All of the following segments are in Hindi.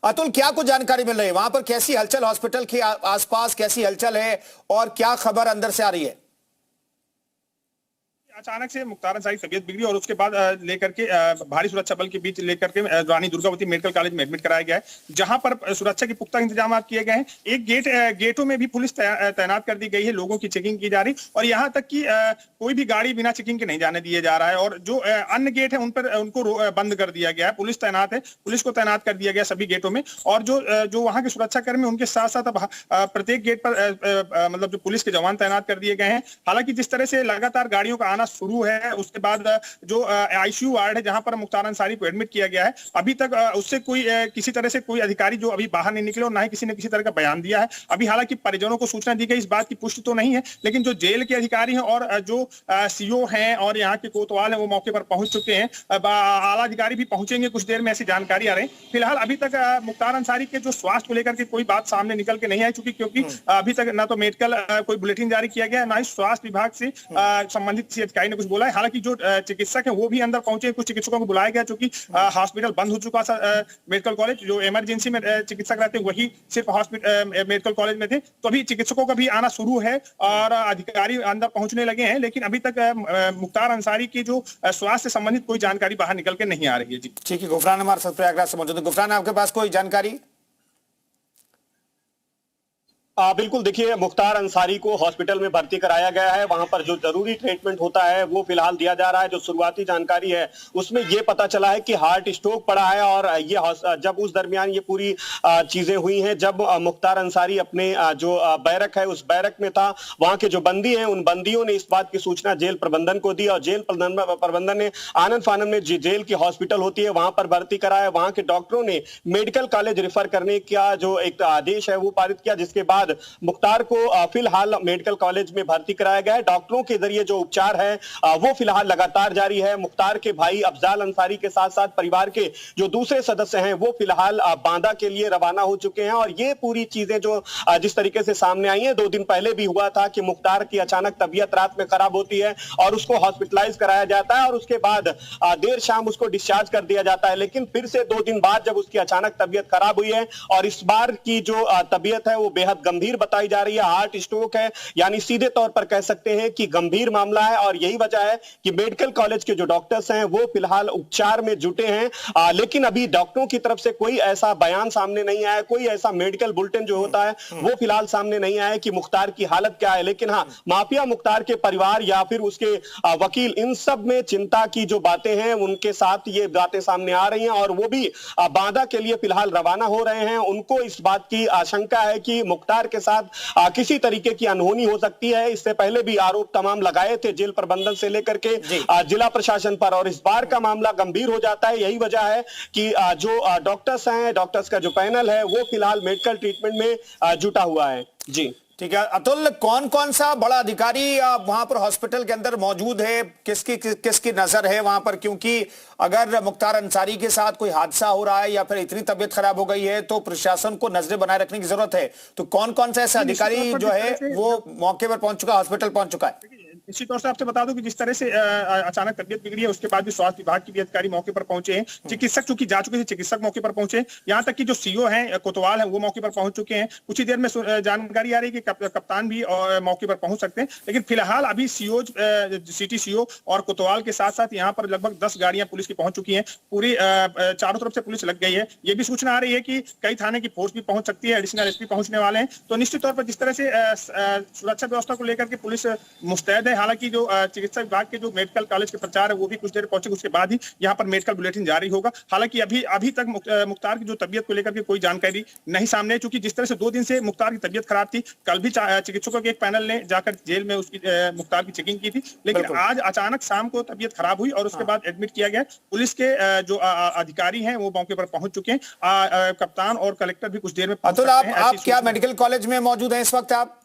अतुल, क्या कुछ जानकारी मिल रही है वहां पर? कैसी हलचल हॉस्पिटल के आसपास, कैसी हलचल है और क्या खबर अंदर से आ रही है? अचानक से मुख्तार अंसारी की तबीयत बिगड़ी और उसके बाद लेकर के भारी सुरक्षा बल के बीच लेकर के रानी दुर्गावती मेडिकल कॉलेज में एडमिट कराया गया है, जहां पर सुरक्षा के पुख्ता इंतजाम किए गए हैं। एक गेटों में भी पुलिस तैनात कर दी गई है, लोगों की चेकिंग की जा रही और यहां तक कि कोई भी गाड़ी बिना चेकिंग के नहीं जाने दिए जा रहा है। और जो अन्य गेट है उन पर उनको बंद कर दिया गया है। पुलिस तैनात है, पुलिस को तैनात कर दिया गया सभी गेटों में। और जो वहां के सुरक्षा कर्मी उनके साथ साथ अब प्रत्येक गेट पर मतलब जो पुलिस के जवान तैनात कर दिए गए हैं। हालांकि जिस तरह से लगातार गाड़ियों का आना शुरू है, उसके बाद जो आईसीयू वार्ड है जहां पर मुख्तार अंसारी को एडमिट किया गया है, अभी तक उससे कोई किसी तरह से कोई अधिकारी जो अभी बाहर नहीं निकले और ना ही किसी ने किसी तरह का बयान दिया है। अभी हालांकि परिजनों को सूचना दी गई, इस बात की पुष्टि तो नहीं है, लेकिन जो जेल के अधिकारी हैं और जो सीओ हैं और यहाँ के कोतवाल हैं वो मौके पर पहुंच चुके हैं। आला अधिकारी भी पहुंचेंगे कुछ देर में, ऐसी जानकारी आ रही है। फिलहाल अभी तक मुख्तार अंसारी के जो स्वास्थ्य को लेकर के कोई बात सामने निकल के नहीं आई, क्योंकि अभी तक ना तो मेडिकल कोई बुलेटिन जारी किया गया है, ना ही स्वास्थ्य विभाग से संबंधित किसी अधिकारी ने कुछ बोला है। हालांकि जो चिकित्सक हैं वो भी अंदर पहुंचे, कुछ चिकित्सकों को बुलाया गया, क्योंकि हॉस्पिटल बंद हो चुका था। मेडिकल कॉलेज जो इमरजेंसी में चिकित्सक रहते हैं वही सिर्फ हॉस्पिटल मेडिकल कॉलेज में थे, तो अभी चिकित्सकों का भी आना शुरू है और अधिकारी अंदर पहुंचने लगे हैं। लेकिन अभी तक मुख्तार अंसारी की जो स्वास्थ्य से संबंधित कोई जानकारी बाहर निकल के नहीं आ रही है। जी ठीक है, गुफरान हमारे साथ प्रयागराज से मौजूद है। गुफरान, आपके पास कोई जानकारी? बिल्कुल, देखिए, मुख्तार अंसारी को हॉस्पिटल में भर्ती कराया गया है। वहां पर जो जरूरी ट्रीटमेंट होता है वो फिलहाल दिया जा रहा है। जो शुरुआती जानकारी है उसमें ये पता चला है कि हार्ट स्ट्रोक पड़ा है और ये जब उस दरमियान ये पूरी चीजें हुई हैं, जब मुख्तार अंसारी अपने जो बैरक है उस बैरक में था, वहां के जो बंदी हैं उन बंदियों ने इस बात की सूचना जेल प्रबंधन को दी और जेल प्रबंधन ने आनंद फानंद में जेल की हॉस्पिटल होती है वहां पर भर्ती कराया। वहां के डॉक्टरों ने मेडिकल कॉलेज रेफर करने का जो एक आदेश है वो पारित किया, जिसके बाद मुख्तार को फिलहाल मेडिकल कॉलेज में भर्ती कराया गया है। डॉक्टरों के जरिए जो उपचार है वो फिलहाल लगातार जारी है। मुख्तार के भाई अफजाल अंसारी के साथ साथ परिवार के जो दूसरे सदस्य हैं वो फिलहाल बांदा के लिए रवाना हो चुके हैं। और ये पूरी चीजें जो जिस तरीके से सामने आई है, 2 दिन पहले भी हुआ था कि मुख्तार की अचानक तबीयत रात में खराब होती है और उसको हॉस्पिटलाइज कराया जाता है और उसके बाद देर शाम उसको डिस्चार्ज कर दिया जाता है। लेकिन फिर से 2 दिन बाद जब उसकी अचानक तबीयत खराब हुई है और इस बार की जो तबीयत है वो बेहद गंभीर बताई जा रही है, हार्ट स्ट्रोक है, यानी सीधे तौर पर कह सकते हैं कि गंभीर मामला है। और यही वजह है कि मेडिकल कॉलेज के जो डॉक्टर्स हैं वो फिलहाल उपचार में जुटे हैं। लेकिन अभी डॉक्टरों की तरफ से कोई ऐसा बयान सामने नहीं आया, कोई ऐसा मेडिकल बुलेटिन जो होता है वो फिलहाल सामने नहीं आया कि मुख्तार की हालत क्या है। लेकिन हाँ, माफिया मुख्तार के परिवार या फिर उसके वकील, इन सब में चिंता की जो बातें हैं उनके साथ ये बातें सामने आ रही हैं और वो भी बांदा के लिए फिलहाल रवाना हो रहे हैं। उनको इस बात की आशंका है कि मुख्तार के साथ किसी तरीके की अनहोनी हो सकती है। इससे पहले भी आरोप तमाम लगाए थे जेल प्रबंधन से लेकर के जिला प्रशासन पर, और इस बार का मामला गंभीर हो जाता है। यही वजह है कि जो डॉक्टर्स हैं, डॉक्टर्स का जो पैनल है वो फिलहाल मेडिकल ट्रीटमेंट में जुटा हुआ है। जी ठीक है अतुल, कौन कौन सा बड़ा अधिकारी वहां पर हॉस्पिटल के अंदर मौजूद है? किसकी नजर है वहां पर? क्योंकि अगर मुख्तार अंसारी के साथ कोई हादसा हो रहा है या फिर इतनी तबियत खराब हो गई है तो प्रशासन को नजरें बनाए रखने की जरूरत है। तो कौन कौन सा ऐसा अधिकारी जो है वो मौके पर पहुंच चुका, हॉस्पिटल पहुंच चुका है? निश्चित तौर से आपसे बता दूं कि जिस तरह से अचानक तबीयत बिगड़ी है उसके बाद भी स्वास्थ्य विभाग के भी अधिकारी मौके पर पहुंचे हैं। चिकित्सक चूंकि जा चुके थे, चिकित्सक मौके पर पहुंचे। यहाँ तक कि जो सीओ हैं, कोतवाल हैं, वो मौके पर पहुंच चुके हैं। कुछ ही देर में जानकारी आ रही है कि कप्तान भी मौके पर पहुंच सकते हैं। लेकिन फिलहाल अभी सीओ, सिटी सीओ और कोतवाल के साथ साथ यहाँ पर लगभग 10 गाड़ियां पुलिस की पहुंच चुकी हैं। पूरी चारों तरफ से पुलिस लग गई है। ये भी सूचना आ रही है कि कई थाने की फोर्स भी पहुंच सकती है, एडिशनल एसपी पहुंचने वाले हैं। तो निश्चित तौर पर जिस तरह से सुरक्षा व्यवस्था को लेकर के पुलिस मुस्तैद है। हालांकि जो चिकित्सा विभाग के जो मेडिकल कॉलेज के प्रचार है वो भी कुछ देर पहुंचे, उसके बाद ही यहाँ पर मेडिकल बुलेटिन जारी होगा। हालांकि अभी तक मुख्तार की जो तबीयत को लेकर के कोई जानकारी नहीं सामने है, क्योंकि जिस तरह से 2 दिन से मुख्तार की तबीयत खराब थी। कल भी चिकित्सकों के एक पैनल ने जाकर जेल में उसकी मुख्तार की चेकिंग की थी, लेकिन आज अचानक शाम को तबीयत खराब हुई और उसके बाद एडमिट किया गया। पुलिस के जो अधिकारी हैं वो मौके पर पहुंच चुके हैं। कप्तान और कलेक्टर भी कुछ देर में। अतुल, आप क्या मेडिकल कॉलेज में मौजूद हैं इस वक्त? आप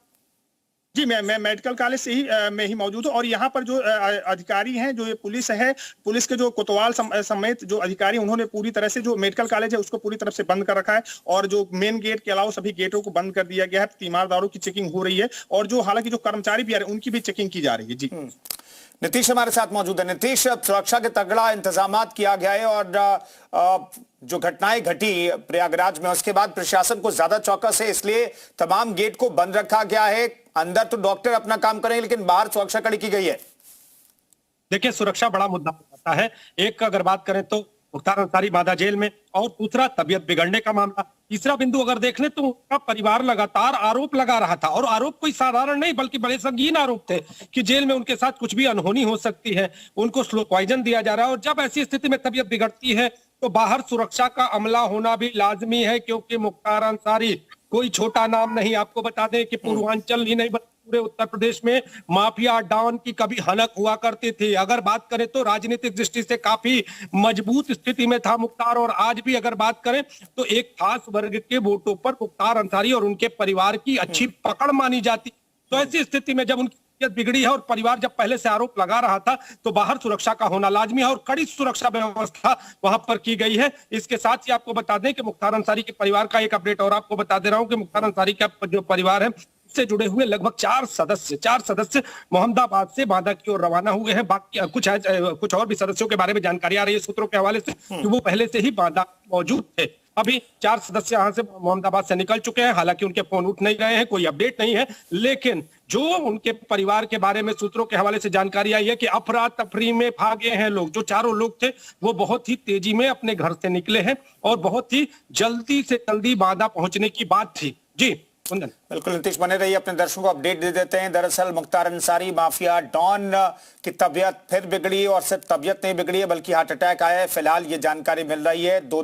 जी, मैं मेडिकल कॉलेज से ही में ही मौजूद हूँ और यहाँ पर जो अधिकारी हैं, जो ये पुलिस है, पुलिस के जो कोतवाल समेत जो अधिकारी, उन्होंने पूरी तरह से जो मेडिकल कॉलेज है उसको पूरी तरफ से बंद कर रखा है और जो मेन गेट के अलावा सभी गेटों को बंद कर दिया गया है। तीमारदारों की चेकिंग हो रही है और जो हालांकि जो कर्मचारी भी आ रहे हैं उनकी भी चेकिंग की जा रही है। जी नीतीश हमारे साथ मौजूद है। नीतीश, सुरक्षा के तगड़ा इंतजाम किया गया है और जो घटनाएं घटी प्रयागराज में उसके बाद प्रशासन को ज्यादा चौकस है, इसलिए तमाम गेट को बंद रखा गया है। अंदर तो डॉक्टर अपना काम करेंगे लेकिन बाहर सुरक्षा कड़ी की गई है। देखिए, सुरक्षा बड़ा मुद्दा हो जाता है। एक अगर बात करें तो मुख्तार अंसारी बांदा जेल में, और दूसरा तबियत बिगड़ने का मामला। तीसरा बिंदु अगर देख ले तो उनका परिवार लगातार आरोप लगा रहा था, और आरोप कोई साधारण नहीं बल्कि बड़े संगीन आरोप थे कि जेल में उनके साथ कुछ भी अनहोनी हो सकती है, उनको स्लो पॉइजन दिया जा रहा है। और जब ऐसी स्थिति में तबियत बिगड़ती है तो बाहर सुरक्षा का अमला होना भी लाजमी है, क्योंकि मुख्तार अंसारी कोई छोटा नाम नहीं। आपको बता दें कि पूर्वांचल ही नहीं पूरे उत्तर प्रदेश में माफिया डॉन की कभी हनक हुआ करती थी। अगर बात करें तो राजनीतिक दृष्टि से काफी मजबूत स्थिति में था मुख्तार, और आज भी अगर बात करें तो एक खास वर्ग के वोटों पर मुख्तार अंसारी और उनके परिवार की अच्छी पकड़ मानी जाती। तो ऐसी स्थिति में जब उनकी तबीयत बिगड़ी है और परिवार जब पहले से आरोप लगा रहा था, तो बाहर सुरक्षा का होना लाजमी है और कड़ी सुरक्षा व्यवस्था वहां पर की गई है। इसके साथ ही आपको बता दें कि मुख्तार अंसारी के परिवार का एक अपडेट और आपको बता दे रहा हूं कि मुख्तार अंसारी का जो परिवार है से जुड़े हुए लगभग चार सदस्य मोहम्मदाबाद से बांदा की ओर रवाना हुए हैं। बाकी कुछ और भी सदस्यों के बारे में जानकारी आ रही है सूत्रों के हवाले से कि वो पहले से ही बांदा मौजूद थे। अभी 4 सदस्य यहां से मोहम्मदाबाद से निकल चुके हैं, हालांकि उनके फोन उठ नहीं रहे हैं, कोई अपडेट नहीं है। लेकिन जो उनके परिवार के बारे में सूत्रों के हवाले से जानकारी आई है कि अफरा तफरी में भागे हैं लोग। जो चारों लोग थे वो बहुत ही तेजी में अपने घर से निकले हैं और बहुत ही जल्दी से जल्दी बांदा पहुंचने की बात थी। जी कुंदन। बिल्कुल नीतीश, बने रहिए, अपने दर्शकों को अपडेट दे देते हैं। दरअसल मुख्तार अंसारी माफिया डॉन की तबीयत फिर बिगड़ी, और सिर्फ तबीयत नहीं बिगड़ी है बल्कि हार्ट अटैक आया है। फिलहाल ये जानकारी मिल रही है। 2